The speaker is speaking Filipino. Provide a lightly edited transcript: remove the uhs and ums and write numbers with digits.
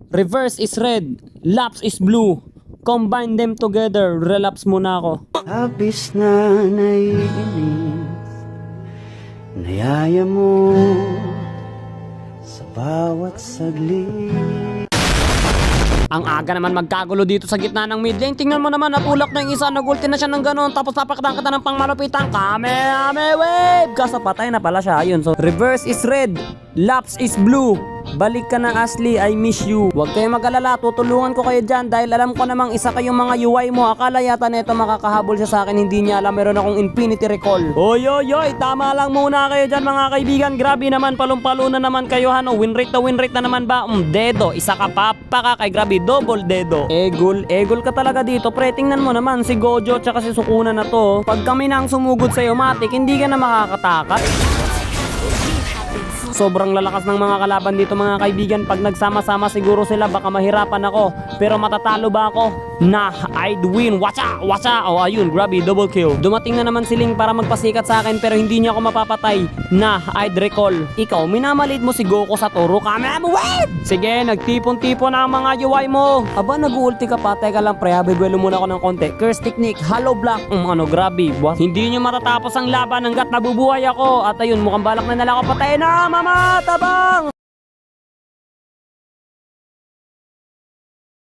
Reverse is red, lapse is blue. Combine them together, relapse muna ako. Labis na naiinis, nayaya mo sa bawat saglit. Ang aga naman magkagulo dito sa gitna ng mid lane. Tingnan mo naman, natulak na yung isa, nag-ulti na siya ng ganon. Tapos napakadang kita ng pangmalupitang Kamehameha Wave. Kaso patay na pala siya, ayun. So reverse is red, lapse is blue. Balik ka na Ashley, I miss you. Huwag kayong mag-alala, tutulungan ko kayo dyan. Dahil alam ko namang isa kayong mga UI mo. Akala yata neto makakahabol siya sa akin, hindi niya alam meron akong infinity recall. Oy, tama lang muna kayo dyan mga kaibigan. Grabe naman, palumpalo na naman kayo. Ano, win rate na naman ba? Dedo, isa ka papa kay grabe, double dedo. Egol ka talaga dito. Pre, tingnan mo naman si Gojo tsaka si Sukuna na to. Pag kami na ang sumugod sa'yo, matik, hindi ka na makakatakas. Sobrang lalakas ng mga kalaban dito mga kaibigan. Pag nagsama-sama siguro sila baka mahirapan ako. Pero matatalo ba ako? Nah, I'd win. Watcha! Oh ayun, grabe, double kill. Dumating na naman si Ling para magpasikat sa akin pero hindi niya ako mapapatay. Nah, I'd recall. Ikaw, minamalit mo si Goku sa turo. Kamehameha Wave! Sige, nagtipon-tipon na ang mga UI mo. Aba, nag-ulti ka pa. Teka lang pre, bigwelo muna ako ng konti. Curse technique, hollow block. Grabe. Hindi niyo matatapos ang laban hanggat nabubuhay ako. At ayun, mukhang balak na nila ako patayin na, mama! Tabang!